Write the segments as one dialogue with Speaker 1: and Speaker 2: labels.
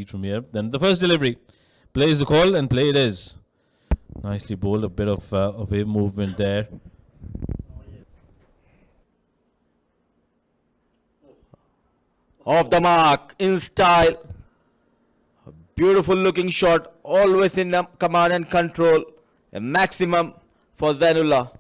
Speaker 1: lead from here. Then the first delivery. Play is the call, and play it is. Nicely bowled. A bit of wave movement there.
Speaker 2: Off the mark, in style. A beautiful looking shot, always in command and control. A maximum for Zainullah.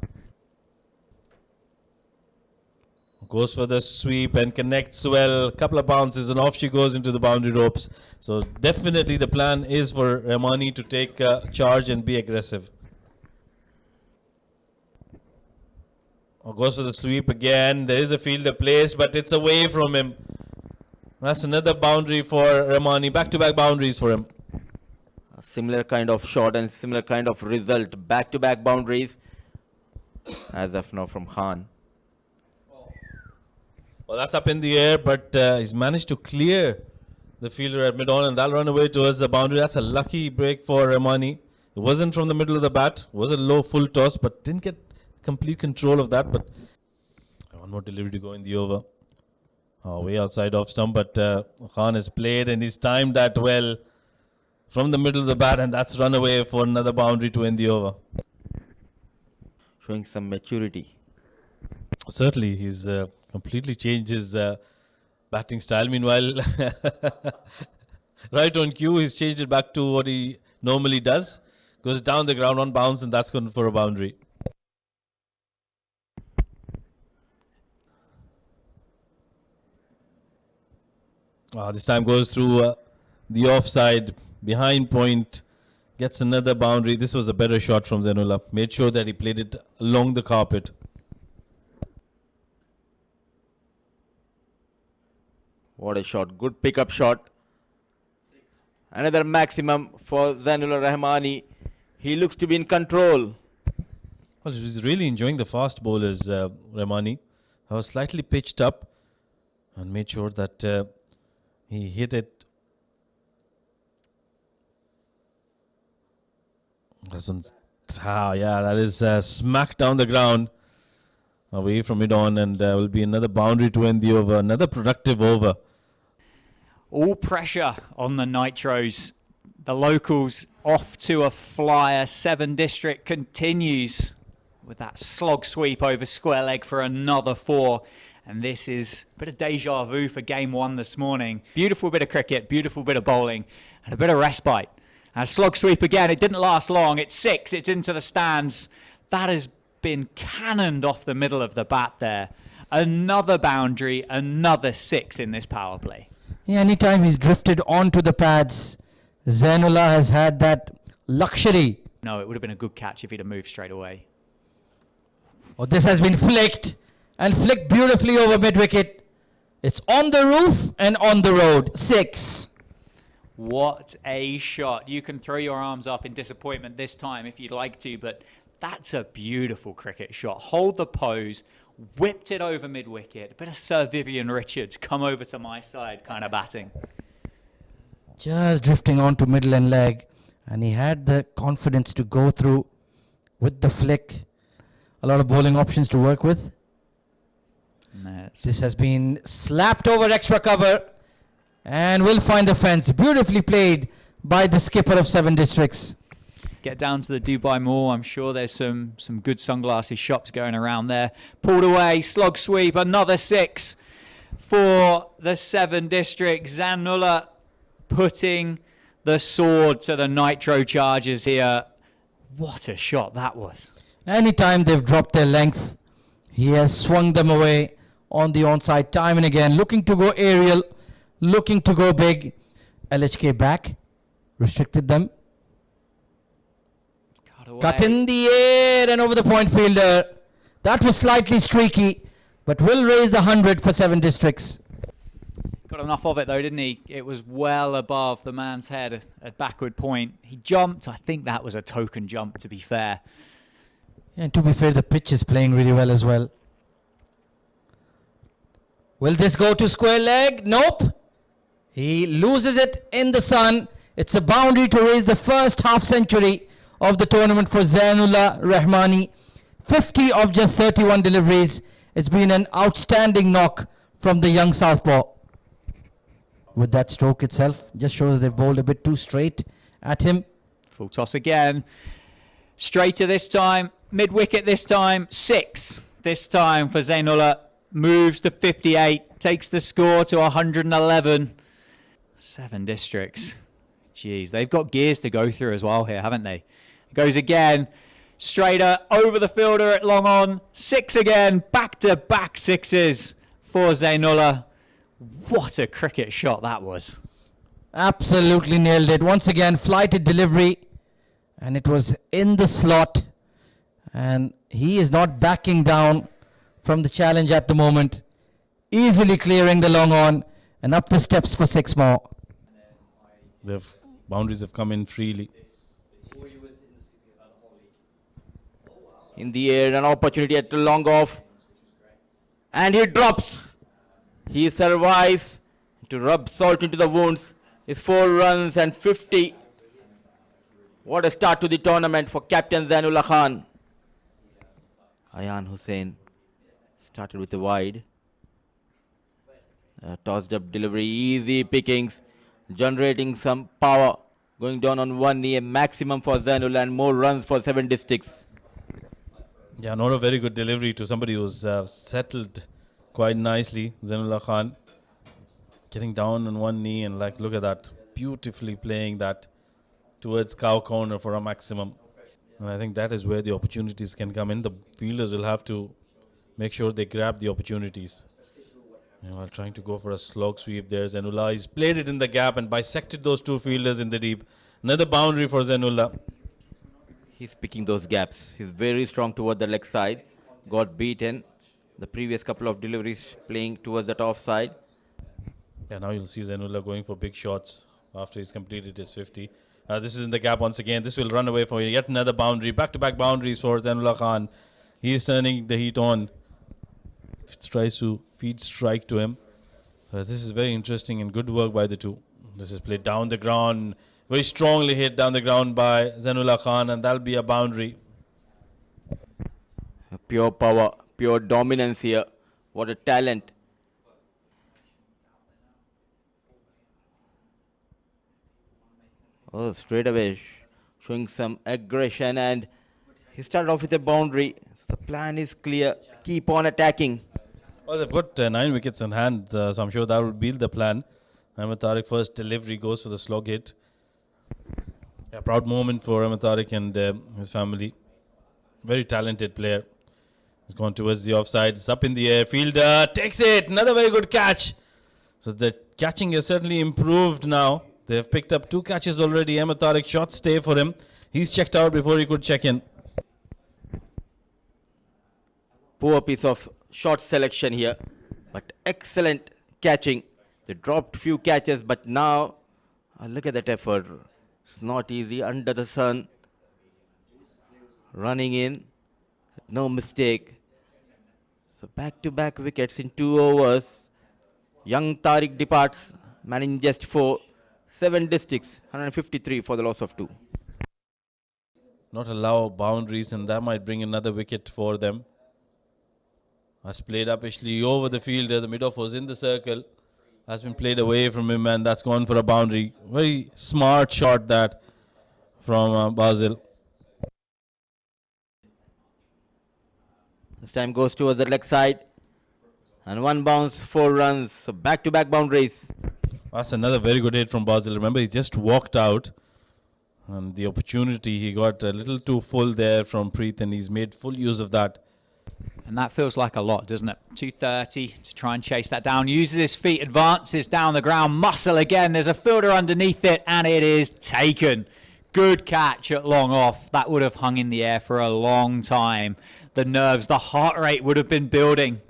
Speaker 1: Goes for the sweep and connects well. Couple of bounces and off she goes into the boundary ropes. So definitely the plan is for Rahmani to take charge and be aggressive. Goes for the sweep again. There is a fielder placed, but it's away from him. That's another boundary for Rahmani. Back-to-back boundaries for him.
Speaker 2: A similar kind of shot and similar kind of result. Back-to-back boundaries as of now from Khan.
Speaker 1: Well, that's up in the air, but he's managed to clear the fielder at mid-on, and that'll run away towards the boundary. That's a lucky break for Rahmani. It wasn't from the middle of the bat. It was a low full toss, but didn't get complete control of that. But one more delivery to go in the over. Way outside off stump, but Khan has played and he's timed that well from the middle of the bat, and that's run away for another boundary to end the over.
Speaker 2: Showing some maturity.
Speaker 1: Certainly, he's completely changed his batting style. Meanwhile, right on cue, he's changed it back to what he normally does. Goes down the ground on bounce, and that's gone for a boundary. This time goes through the offside, behind point, gets another boundary. This was a better shot from Zainullah. Made sure that he played it along the carpet.
Speaker 2: What a shot. Good pickup shot. Another maximum for Zainullah Rahmani. He looks to be in control.
Speaker 1: Well, he was really enjoying the fast bowlers, Rahmani. I was slightly pitched up and made sure that he hit it. This one's, that is smacked down the ground away from mid-on, and will be another boundary to end the over. Another productive over.
Speaker 3: All pressure on the Nitros. The locals off to a flyer. 7 District continues with that slog sweep over square leg for another 4. And this is a bit of deja vu for game 1 this morning. Beautiful bit of cricket, beautiful bit of bowling, and a bit of respite. And slog sweep again, it didn't last long. It's 6, it's into the stands. That has been cannoned off the middle of the bat there. Another boundary, another 6 in this power play.
Speaker 4: Yeah, anytime he's drifted onto the pads, Zainullah has had that luxury.
Speaker 3: No, it would have been a good catch if he'd have moved straight away.
Speaker 4: Oh, this has been flicked. And flicked beautifully over mid-wicket. It's on the roof and on the road. 6.
Speaker 3: What a shot. You can throw your arms up in disappointment this time if you'd like to, but that's a beautiful cricket shot. Hold the pose, whipped it over mid-wicket. A bit of Sir Vivian Richards, come over to my side kind of batting.
Speaker 4: Just drifting onto middle and leg. And he had the confidence to go through with the flick. A lot of bowling options to work with. This has been slapped over extra cover and will find the fence. Beautifully played by the skipper of 7 Districts.
Speaker 3: Get down to the Dubai Mall. I'm sure there's some good sunglasses shops going around there. Pulled away, slog sweep, another 6 for the 7 Districts. Zainullah putting the sword to the Nitro Chargers here. What a shot that was.
Speaker 4: Anytime they've dropped their length, he has swung them away on the onside time and again, looking to go aerial, looking to go big. LHK back, restricted them. Cut in the air and over the point fielder. That was slightly streaky, but will raise the 100 for 7 Districts.
Speaker 3: Got enough of it though, didn't he? It was well above the man's head at backward point. He jumped. I think that was a token jump, to be fair.
Speaker 4: And to be fair, the pitch is playing really well as well. Will this go to square leg? Nope. He loses it in the sun. It's a boundary to raise the first half century of the tournament for Zainullah Rahmani. 50 of just 31 deliveries. It's been an outstanding knock from the young southpaw. with that stroke itself. Just shows they've bowled a bit too straight at him.
Speaker 3: Full toss again. Straighter this time. Mid-wicket this time. 6 this time for Zainullah. Moves to 58. Takes the score to 111. 7 districts. Jeez, they've got gears to go through as well here, haven't they? It goes again. Straighter over the fielder at long on. 6 again. Back-to-back 6s for Zainullah. What a cricket shot that was.
Speaker 4: Absolutely nailed it. Once again, flighted delivery. And it was in the slot. And he is not backing down from the challenge at the moment. Easily clearing the long on. And up the steps for 6 more.
Speaker 1: The boundaries have come in freely.
Speaker 2: In the air, an opportunity at the long off. And he drops. He survives to rub salt into the wounds. It's 4 runs and 50. What a start to the tournament for Captain Zainullah Khan. Ayan Hussain started with a wide. Tossed up delivery, easy pickings, generating some power. Going down on one knee, a maximum for Zainullah and more runs for 7 districts.
Speaker 1: Yeah, not a very good delivery to somebody who's settled quite nicely. Zainullah Khan getting down on one knee and look at that. Beautifully playing that towards cow corner for a maximum. And I think that is where the opportunities can come in. The fielders will have to make sure they grab the opportunities. While trying to go for a slog sweep there, Zainullah, he's played it in the gap and bisected those 2 fielders in the deep. Another boundary for Zainullah.
Speaker 2: He's picking those gaps. He's very strong toward the leg side. Got beaten. The previous couple of deliveries playing towards that offside.
Speaker 1: Yeah, now you'll see Zainullah going for big shots after he's completed his 50. This is in the gap once again. This will run away for yet another boundary. Back-to-back boundaries for Zainullah Khan. He is turning the heat on. Tries to feed strike to him. This is very interesting and good work by the two. This is played down the ground. Very strongly hit down the ground by Zainullah Khan, and that'll be a boundary.
Speaker 2: Pure power, pure dominance here. What a talent. Oh, straight away showing some aggression, and he started off with a boundary. The plan is clear. Keep on attacking.
Speaker 1: Well, they've got 9 wickets in hand, so I'm sure that will be the plan. Ahmed Tariq first delivery goes for the slog hit. A proud moment for Ahmed Tariq and his family. Very talented player. He's gone towards the offside. It's up in the air. Fielder takes it. Another very good catch. So the catching has certainly improved now. They have picked up 2 catches already. Ahmed Tariq, short stay for him. He's checked out before he could check in.
Speaker 2: Poor piece of shot selection here, but excellent catching. They dropped few catches, but now look at that effort. It's not easy under the sun. Running in, no mistake. So back-to-back wickets in 2 overs. Young Tariq departs, managing just 4. 7 districts, 153 for the loss of 2.
Speaker 1: Not allow boundaries, and that might bring another wicket for them. Has played up actually over the fielder. The mid-off was in the circle. Has been played away from him, and that's gone for a boundary. Very smart shot that from Basil.
Speaker 2: This time goes towards the leg side. And 1 bounce, 4 runs. So back-to-back boundaries.
Speaker 1: That's another very good hit from Basil. Remember, he just walked out. And the opportunity, he got a little too full there from Preet, and he's made full use of that.
Speaker 3: And that feels like a lot, doesn't it? 230 to try and chase that down. Uses his feet, advances down the ground. Muscle again. There's a fielder underneath it, and it is taken. Good catch at long off. That would have hung in the air for a long time. The nerves, the heart rate would have been building.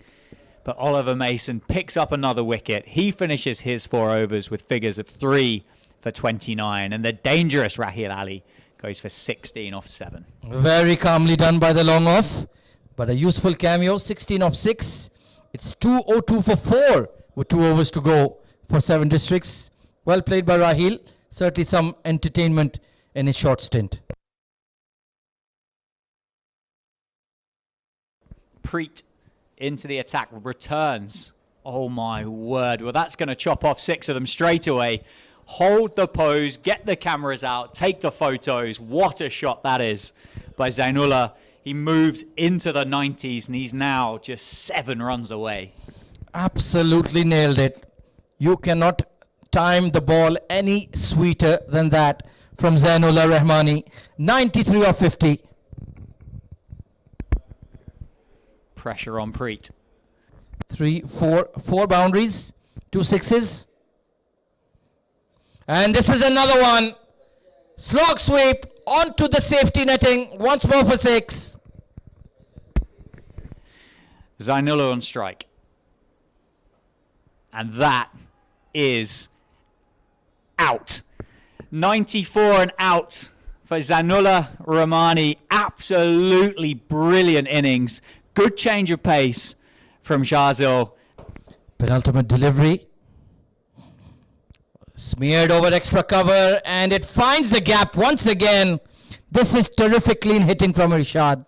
Speaker 3: But Oliver Mason picks up another wicket. He finishes his 4 overs with figures of 3 for 29. And the dangerous Raheel Ali goes for 16 off 7.
Speaker 4: Very calmly done by the long off. But a useful cameo, 16 off 6. It's 202 for 4 with 2 overs to go for 7 districts. Well played by Raheel. Certainly some entertainment in his short stint.
Speaker 3: Preet into the attack, returns Oh my word. Well, that's going to chop off 6 of them straight away. Hold the pose, get the cameras out, take the photos. What a shot that is by Zainullah. He moves into the 90s and he's now just 7 runs away.
Speaker 4: Absolutely nailed it. You cannot time the ball any sweeter than that from Zainullah Rahmani. 93 of 50.
Speaker 3: Pressure on Preet.
Speaker 4: 4 boundaries, 2 sixes. And this is another one. Slog sweep onto the safety netting once more for 6.
Speaker 3: Zainullah on strike. And that is out. 94 and out for Zainullah Rahmani. Absolutely brilliant innings. Good change of pace from Shazil.
Speaker 4: Penultimate delivery. Smeared over extra cover and it finds the gap once again. This is terrific clean hitting from Irshad.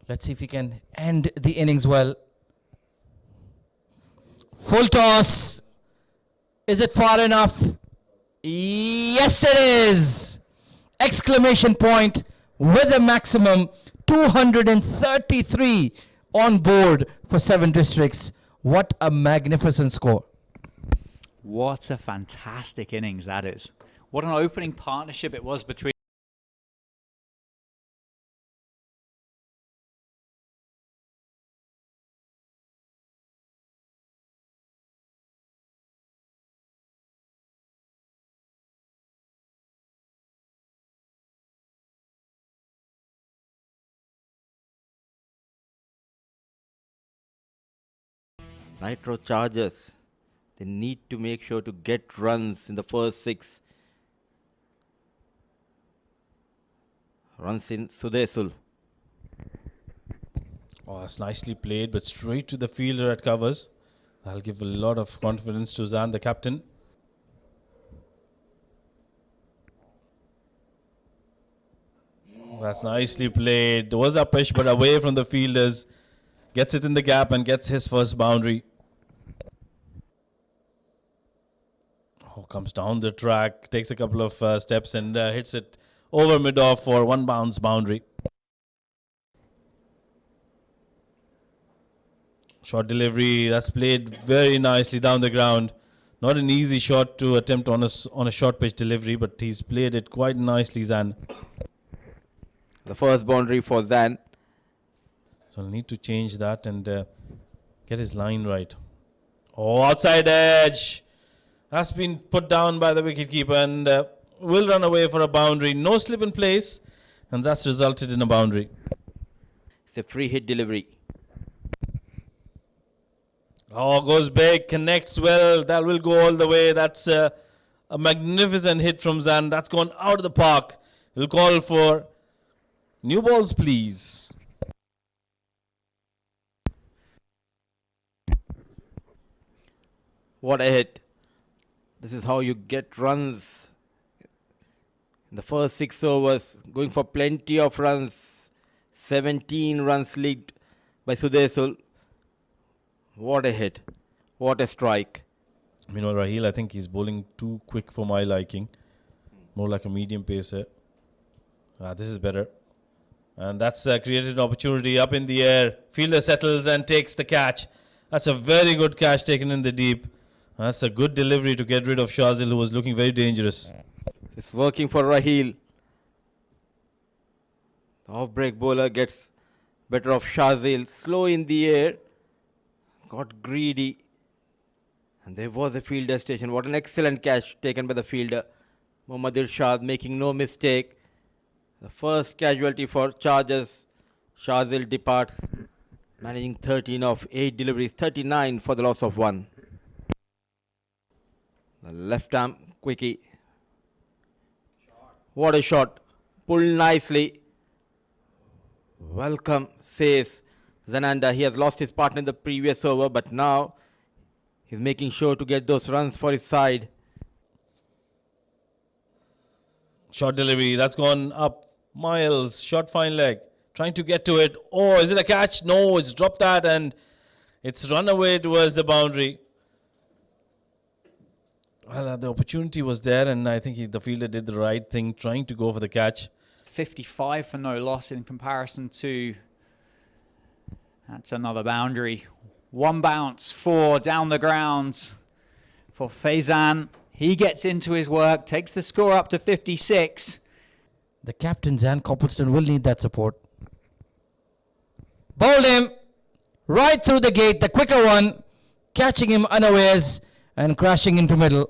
Speaker 4: Let's see if he can end the innings well. Full toss. Is it far enough? Yes, it is. Exclamation point with a maximum 233 on board for 7 districts. What a magnificent score.
Speaker 3: What a fantastic innings that is. What an opening partnership it was between
Speaker 2: Nitro Chargers, they need to make sure to get runs in the first 6. Runs in Sudesul.
Speaker 1: Oh, it's nicely played, but straight to the fielder at covers. That'll give a lot of confidence to Zan, the captain. That's nicely played. There was a push, but away from the fielders. Gets it in the gap and gets his first boundary. Oh, comes down the track, takes a couple of steps and hits it over mid-off for 1 bounce boundary. Short delivery, that's played very nicely down the ground. Not an easy shot to attempt on a short pitch delivery, but he's played it quite nicely, Zan.
Speaker 2: The first boundary for Zan.
Speaker 1: So he'll need to change that and get his line right. Oh, outside edge. Has been put down by the wicketkeeper and will run away for a boundary. No slip in place, and that's resulted in a boundary.
Speaker 2: It's a free hit delivery.
Speaker 1: Oh, goes big, connects well. That will go all the way. That's a magnificent hit from Zan. That's gone out of the park. He'll call for new balls, please.
Speaker 2: What a hit. This is how you get runs in the first 6 overs. Going for plenty of runs. 17 runs leaked by Sudesul. What a hit. What a strike.
Speaker 1: Meanwhile, Raheel, I think he's bowling too quick for my liking. More like a medium pacer. This is better. And that's created an opportunity up in the air. Fielder settles and takes the catch. That's a very good catch taken in the deep. That's a good delivery to get rid of Shazil, who was looking very dangerous.
Speaker 2: It's working for Raheel. The off-break bowler gets better of Shazil. Slow in the air. Got greedy. And there was a fielder station. What an excellent catch taken by the fielder. Mohammad Irshad making no mistake. The first casualty for Chargers. Shazil departs. Managing 13 of 8 deliveries. 39 for the loss of 1. The left arm quickie. What a shot. Pulled nicely. Welcome, says Zananda. He has lost his partner in the previous over, but now he's making sure to get those runs for his side.
Speaker 1: Short delivery. That's gone up miles. Short fine leg. Trying to get to it. Oh, is it a catch? No, it's dropped that and It's run away towards the boundary. Well, the opportunity was there, and I think the fielder did the right thing, trying to go for the catch.
Speaker 3: 55 for no loss in comparison to... That's another boundary. One bounce, 4 down the ground for Faizan. He gets into his work, takes the score up to 56.
Speaker 4: The captain, Zan Copleston, will need that support. Bowled him right through the gate, the quicker one, catching him unawares and crashing into middle.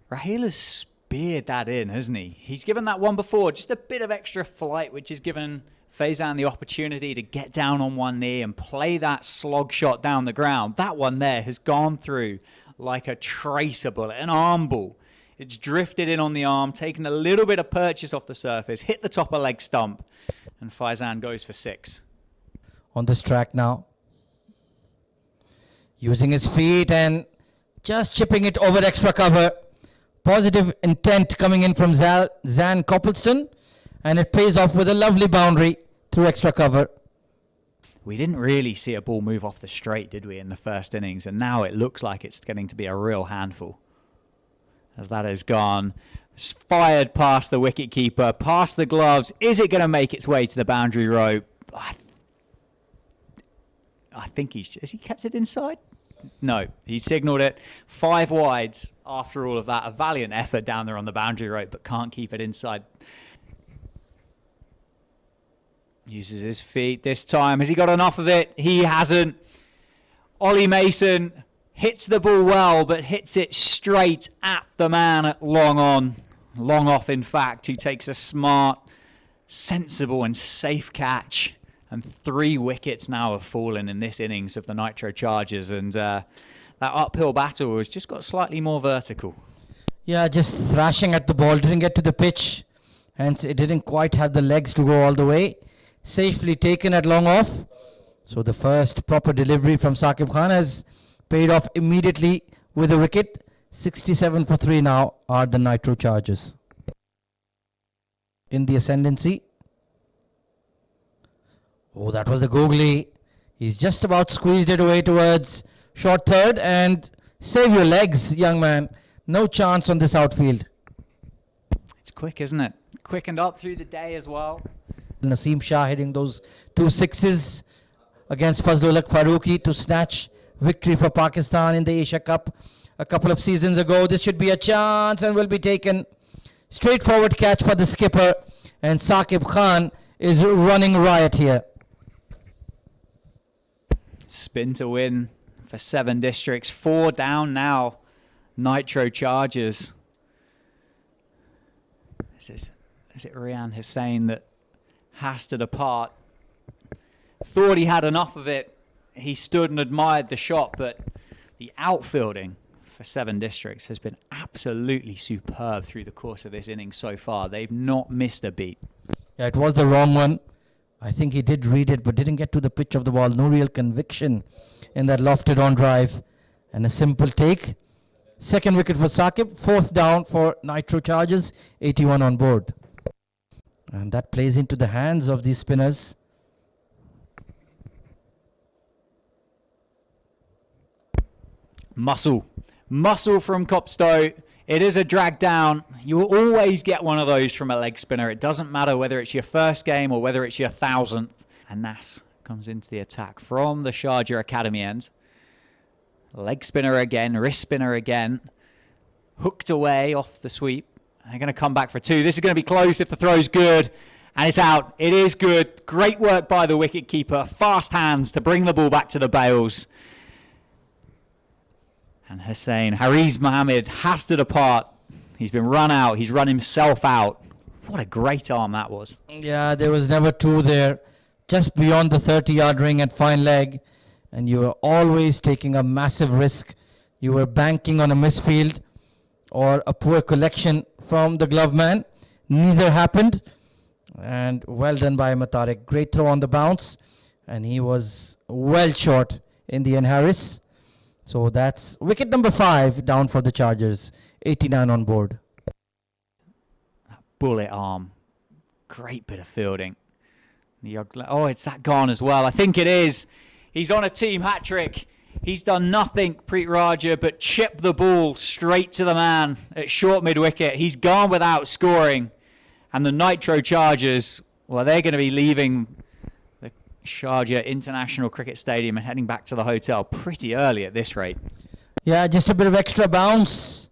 Speaker 3: Raheel has speared that in, hasn't he? He's given that one before, just a bit of extra flight, which has given Faizan the opportunity to get down on one knee and play that slog shot down the ground. That one there has gone through like a tracer bullet, an arm ball. It's drifted in on the arm, taken a little bit of purchase off the surface, hit the top of leg stump, and Faizan goes for 6.
Speaker 4: On this track now, using his feet and just chipping it over extra cover. Positive intent coming in from Zan Copleston, and it pays off with a lovely boundary through extra cover.
Speaker 3: We didn't really see a ball move off the straight, did we, in the first innings? And now it looks like it's getting to be a real handful. As that has gone, fired past the wicketkeeper, past the gloves. Is it going to make its way to the boundary rope? I think has he kept it inside? No, he signalled it. 5 wides after all of that. A valiant effort down there on the boundary rope, but can't keep it inside. Uses his feet this time. Has he got enough of it? He hasn't. Ollie Mason hits the ball well, but hits it straight at the man at long on. Long off, in fact, who takes a smart, sensible and safe catch. And 3 wickets now have fallen in this innings of the Nitro Chargers. And that uphill battle has just got slightly more vertical.
Speaker 4: Yeah, just thrashing at the ball. Didn't get to the pitch. Hence, it didn't quite have the legs to go all the way. Safely taken at long off. So the first proper delivery from Saqib Khan has paid off immediately with a wicket. 67 for 3 now are the Nitro Chargers in the ascendancy. Oh, that was the googly. He's just about squeezed it away towards short third, and save your legs, young man. No chance on this outfield.
Speaker 3: It's quick, isn't it? Quickened up through the day as well.
Speaker 4: Naseem Shah hitting those 2 sixes against Fazlul Haq Farooqi to snatch victory for Pakistan in the Asia Cup a couple of seasons ago. This should be a chance and will be taken. Straightforward catch for the skipper, and Saqib Khan is running riot here.
Speaker 3: Spin to win for 7 districts. 4 down now. Nitro Chargers. Is it Rian Hussain that has to depart? Thought he had enough of it. He stood and admired the shot, but the outfielding for 7 districts has been absolutely superb through the course of this innings so far. They've not missed a beat.
Speaker 4: Yeah, it was the wrong one. I think he did read it, but didn't get to the pitch of the ball. No real conviction in that lofted on drive. And a simple take. Second wicket for Saqib. 4th down for Nitro Chargers. 81 on board. And that plays into the hands of these spinners.
Speaker 3: Muscle from Copstow. It is a drag down. You will always get one of those from a leg spinner. It doesn't matter whether it's your first game or whether it's your 1000th. And Nas comes into the attack from the Sharjah Academy end. Leg spinner again, wrist spinner again. Hooked away off the sweep. They're going to come back for 2. This is going to be close if the throw's good. And it's out. It is good. Great work by the wicketkeeper. Fast hands to bring the ball back to the bails. And Hussain, Hariz Mohammed has to depart. He's been run out. He's run himself out. What a great arm that was.
Speaker 4: Yeah, there was never 2 there. Just beyond the 30-yard ring at fine leg. And you were always taking a massive risk. You were banking on a misfield or a poor collection from the glove man. Neither happened. And well done by Matarik. Great throw on the bounce. And he was well short in the end, Harris. So that's wicket number 5 down for the Chargers. 89 on board.
Speaker 3: That bullet arm. Great bit of fielding. Oh, it's that gone as well. I think it is. He's on a team hat trick. He's done nothing, Preet Raja, but chip the ball straight to the man at short mid-wicket. He's gone without scoring. And the Nitro Chargers, well, they're going to be leaving the Sharjah International Cricket Stadium and heading back to the hotel pretty early at this rate.
Speaker 4: Yeah, just a bit of extra bounce.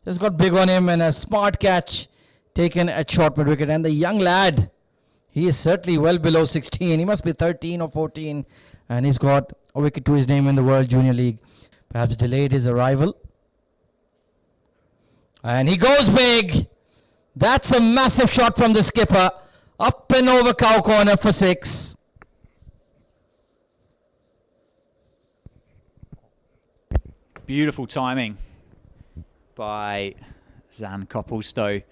Speaker 4: Just got big on him and a smart catch taken at short mid-wicket. And the young lad, he is certainly well below 16. He must be 13 or 14. And he's got a wicket to his name in the World Junior League. Perhaps delayed his arrival. And he goes big. That's a massive shot from the skipper. Up and over cow corner for 6.
Speaker 3: Beautiful timing by Zan Copplestowe.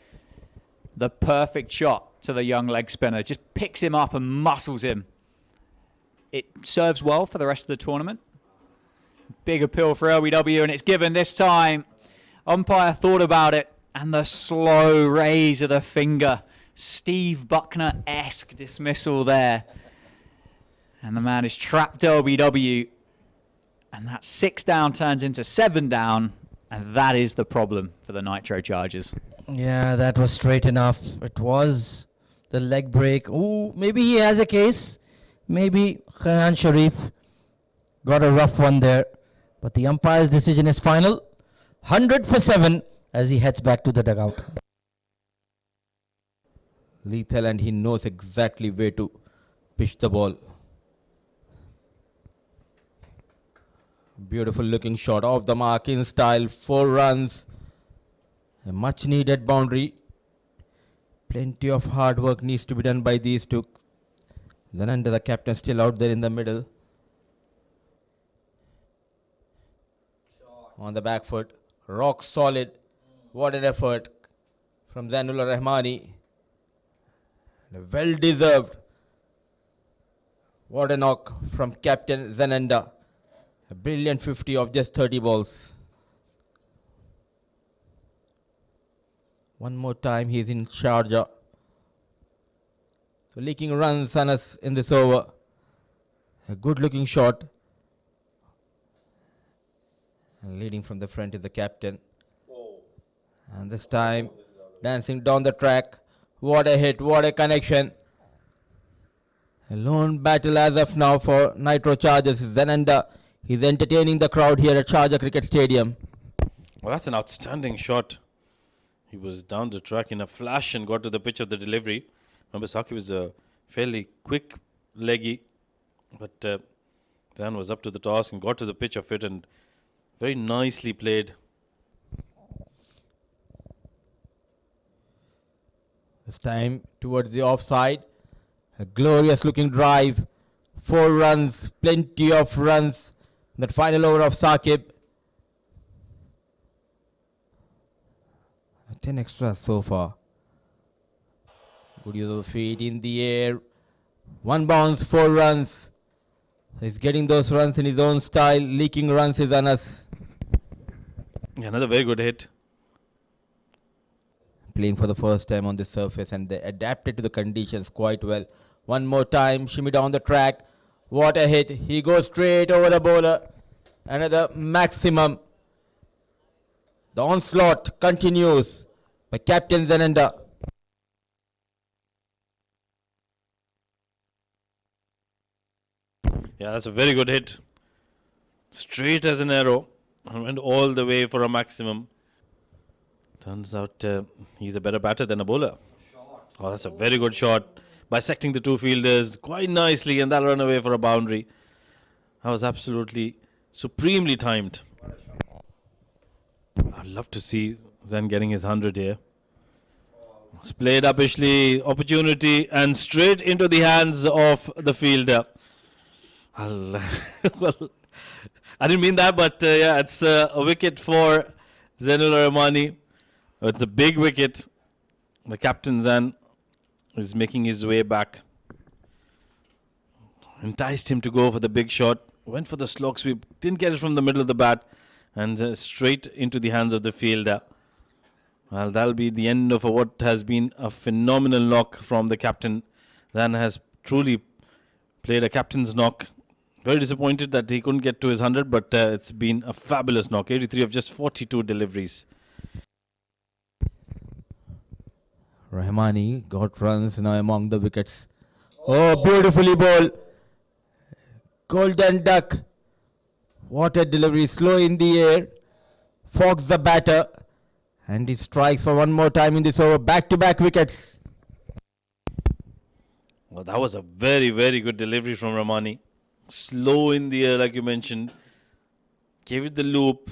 Speaker 3: The perfect shot to the young leg spinner. Just picks him up and muscles him. It serves well for the rest of the tournament. Big appeal for LBW, and it's given this time. Umpire thought about it, and the slow raise of the finger. Steve Buckner-esque dismissal there. And the man is trapped LBW. And that 6 down turns into 7 down. And that is the problem for the Nitro Chargers.
Speaker 4: Yeah, that was straight enough. It was the leg break. Ooh, maybe he has a case. Maybe Khan Sharif got a rough one there. But the umpire's decision is final. 100 for 7 as he heads back to the dugout.
Speaker 2: Lethal, and he knows exactly where to pitch the ball. Beautiful looking shot off the mark in style. 4 runs. A much needed boundary. Plenty of hard work needs to be done by these two. Then under the captain still out there in the middle. On the back foot. Rock solid. What an effort from Zainullah Rahmani. Well deserved. What a knock from captain Zananda. A brilliant 50 of just 30 balls. One more time, he's in Sharjah. So leaking runs on us in this over. A good looking shot. And leading from the front is the captain. And this time, dancing down the track. What a hit, what a connection. A lone battle as of now for Nitro Chargers. Zananda. He's entertaining the crowd here at Sharjah Cricket Stadium.
Speaker 1: Well, that's an outstanding shot. He was down the track in a flash and got to the pitch of the delivery. Remember, Saki was a fairly quick leggy, but Zan was up to the task and got to the pitch of it and very nicely played.
Speaker 2: This time towards the offside. A glorious looking drive. 4 runs, plenty of runs. That final over of Saqib. 10 extras so far. Good use of the feet in the air. 1 bounce, 4 runs. He's getting those runs in his own style. Leaking runs is on us.
Speaker 1: Another very good hit.
Speaker 2: Playing for the first time on the surface, and they adapted to the conditions quite well. One more time, shimmy down the track. What a hit. He goes straight over the bowler. Another maximum. The onslaught continues by Captain Zananda.
Speaker 1: Yeah, that's a very good hit. Straight as an arrow. And went all the way for a maximum. Turns out he's a better batter than a bowler. Oh, that's a very good shot. Bisecting the 2 fielders quite nicely, and that'll run away for a boundary. That was absolutely supremely timed. I'd love to see Zan getting his 100 here. It's played uppishly, opportunity, and straight into the hands of the fielder. Well, I didn't mean that, but yeah, it's a wicket for Zainullah Rahmani. It's a big wicket. The captain Zan is making his way back. Enticed him to go for the big shot. Went for the slog sweep. Didn't get it from the middle of the bat. And straight into the hands of the fielder. Well, that'll be the end of what has been a phenomenal knock from the captain. Zan has truly played a captain's knock. Very disappointed that he couldn't get to his 100, but it's been a fabulous knock. 83 of just 42 deliveries.
Speaker 2: Rahmani got runs now among the wickets. Oh, beautifully bowled. Golden duck. What a delivery. Slow in the air. Fox the batter. And he strikes for one more time in this over. Back-to-back wickets.
Speaker 1: Well, that was a very, very good delivery from Rahmani. Slow in the air, like you mentioned. Gave it the loop.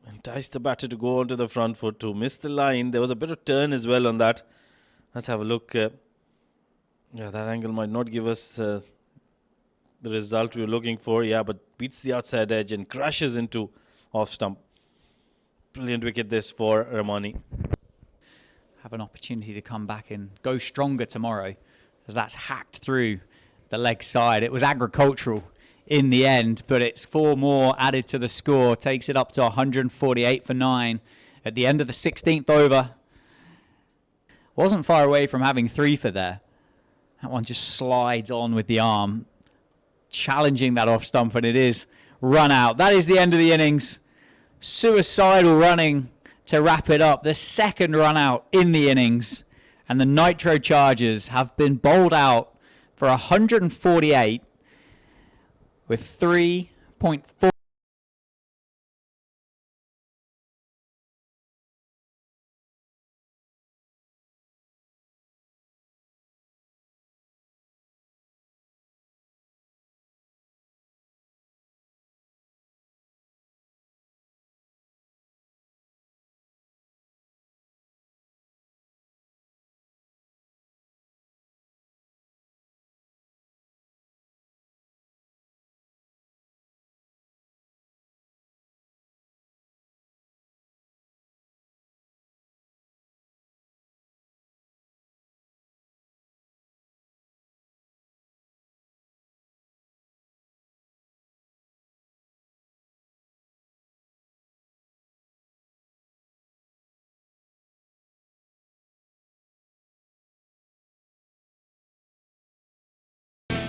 Speaker 1: Enticed the batter to go onto the front foot to miss the line. There was a bit of turn as well on that. Let's have a look. Yeah, that angle might not give us the result we were looking for. Yeah, but beats the outside edge and crashes into off stump. Brilliant wicket this for Rahmani.
Speaker 3: Have an opportunity to come back and go stronger tomorrow, as that's hacked through the leg side. It was agricultural in the end, but it's 4 more added to the score. Takes it up to 148 for 9 at the end of the 16th over. Wasn't far away from having 3 for there. That one just slides on with the arm, challenging that off stump, and it is run out. That is the end of the innings. Suicidal running to wrap it up. The second run out in the innings, and the Nitro Chargers have been bowled out for 148 with 3.4